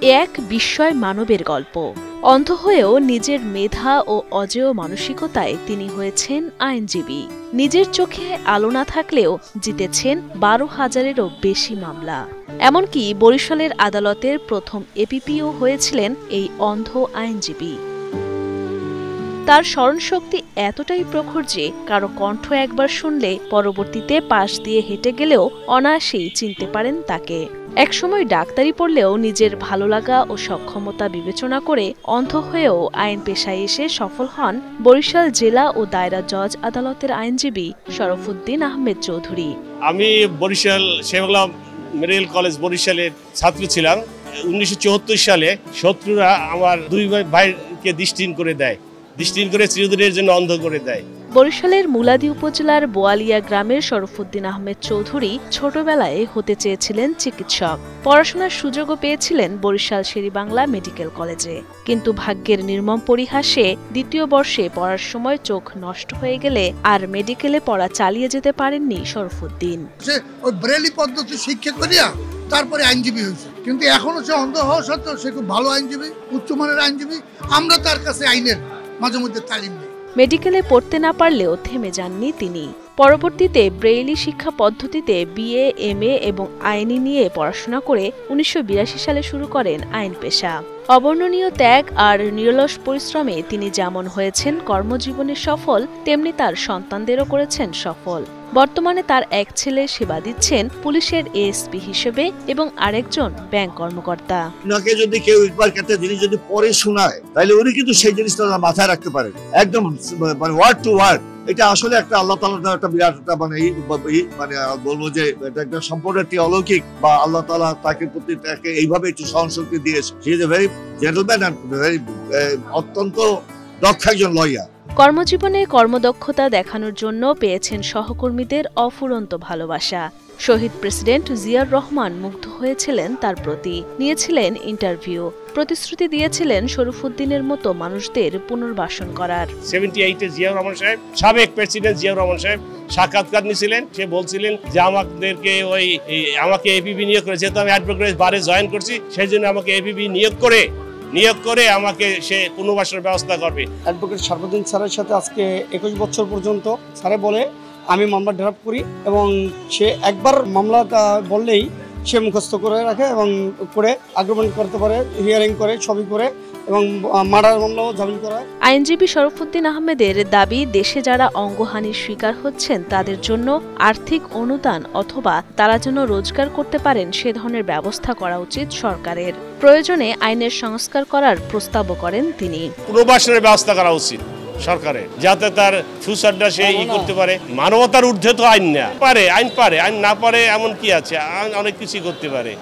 এক বিস্ময় মানবের গল্প। অন্ধ হয়েও নিজের মেধা ও অজেয় মানসিকতায় তিনি হয়েছেন আইনজীবী। নিজের চোখে আলো না থাকলেও জিতেছেন 12,000-এরও বেশি মামলা। এমনকি বরিশালের আদালতের প্রথম এপিপিও হয়েছিলেন এই অন্ধ আইনজীবী। তার স্মরণশক্তি এতটাই প্রখর যে কারো কণ্ঠ একবার শুনলে পরবর্তীতে পাশ দিয়ে হেঁটে গেলেও অনায়াসেই চিনতে পারেন তাকে। একসময় ডাক্তারি পড়লেও নিজের ভালো লাগা ও সক্ষমতা বিবেচনা করে অন্ধ হয়েও আইন পেশায় এসে সফল হন বরিশাল জেলা ও দায়রা জজ আদালতের আইনজীবী শরফুদ্দিন আহমেদ চৌধুরী। আমি বরিশাল শেখ মেডিকেল কলেজ বরিশালের ছাত্র ছিলাম। 1974 সালে শত্রুরা আমার দুই ভাইকে দৃষ্টিহীন করে চিরদিনের জন্য অন্ধ করে দেয়। বরিশালের মুলাদী উপজেলার বোয়ালিয়া গ্রামের শরফুদ্দিন আহমেদ চৌধুরী ছোটবেলায় হতে চেয়েছিলেন চিকিৎসক। পড়াশোনার সুযোগও পেয়েছিলেন বরিশাল শের-ই-বাংলা মেডিকেল কলেজে। কিন্তু ভাগ্যের নির্মম পরিহাসে দ্বিতীয় বর্ষে পড়ার সময় চোখ নষ্ট হয়ে গেলে আর মেডিকেলে পড়া চালিয়ে যেতে পারেননি শরফুদ্দিন। ওই ব্রেলি পদ্ধতি শিক্ষা করিয়া তারপরে আইনজীবী হয়েছে, কিন্তু এখনো সে অন্ধ হওয়া সত্ত্বেও সে খুব ভালো আইনজীবী, উচ্চমানের আইনজীবী। আমরা তার কাছে আইনের মাঝে মধ্যে তালিম নেই। মেডিকেলে পড়তে না পারলেও থেমে যাননি তিনি। পরবর্তীতে ব্রেইলি শিক্ষা পদ্ধতিতে বিএ, এমএ এবং আইনি নিয়ে পড়াশোনা করে 1982 সালে শুরু করেন আইন পেশা। অবর্ণনীয় ত্যাগ আর নিরলস পরিশ্রমে তিনি যেমন হয়েছেন কর্মজীবনে সফল, তেমনি তার সন্তানদেরও করেছেন সফল। বর্তমানে তার এক ছেলে সেবা দিচ্ছেন পুলিশের এএসপি হিসেবে এবং আরেকজন ব্যাংক কর্মকর্তা। ওনাকে যদি কেউ একবার একটা জিনিস যদি পড়ে শোনায় তাহলে উনি কিন্তু সেই জিনিসটা মাথায় রাখতে পারেন একদম ওয়ার্ড টু ওয়ার্ড। এটা আসলে একটা আল্লাহ তাআলার একটা বিরাট মানে বলবো যে এটা একটা সম্পূর্ণ একটি অলৌকিক, বা আল্লাহ তাআলা তাকে প্রতি তাকে এইভাবে একটু সহনশক্তি দিয়েছে। He is a very gentleman and very অত্যন্ত দক্ষ একজন লয়ার। কর্মজীবনে কর্মদক্ষতা দেখানোর জন্য পেয়েছেন সহকর্মীদের অফুরন্ত ভালোবাসা। শহীদ প্রেসিডেন্ট জিয়াউর রহমান মুগ্ধ হয়েছিলেন তার প্রতি, নিয়েছিলেন ইন্টারভিউ, প্রতিশ্রুতি দিয়েছিলেন শরফুদ্দিনের মতো মানুষদের পুনর্বাসন করার। 78-এ জিয়াউর রহমান সাহেব, সাবেক প্রেসিডেন্ট জিয়াউর রহমান সাহেব সাক্ষাৎকার নিয়েছিলেন। সে বলছিলেন যে আমাকে এপিপি নিয়োগ করেছে, তো আমি অ্যাডভোকেট বারে জয়েন করছি, সেই জন্য আমাকে এপিপি নিয়োগ করে আমাকে সে পুনর্বাসনের ব্যবস্থা করবে। অ্যাডভোকেট শরফুদ্দিন স্যারের সাথে আজকে 21 বছর পর্যন্ত স্যারে বলে আমি মামলা ড্রাফট করি, এবং সে একবার মামলাটা বললেই সে মুখস্থ করে রাখে এবং করে আগ্রহণ করতে পারে, হিয়ারিং করে, সবই করে, এবং মার্ডার মামলাও জামিন করায়। আইনজীবী শরফুদ্দিন আহমেদের দাবি, দেশে যারা অঙ্গহানির শিকার হচ্ছেন তাদের জন্য আর্থিক অনুদান অথবা তারা যেন রোজগার করতে পারেন সে ধরনের ব্যবস্থা করা উচিত সরকারের। প্রয়োজনে আইনের সংস্কার করার প্রস্তাবও করেন তিনি। পুনর্বাসনের ব্যবস্থা করা উচিত সরকারের, যাতে তার ফিউচারটা সে করতে পারে। মানবতার ঊর্ধ্বে তো আইন না পারে, আইন না পারে এমন কি আছে? অনেক কিছু করতে পারে।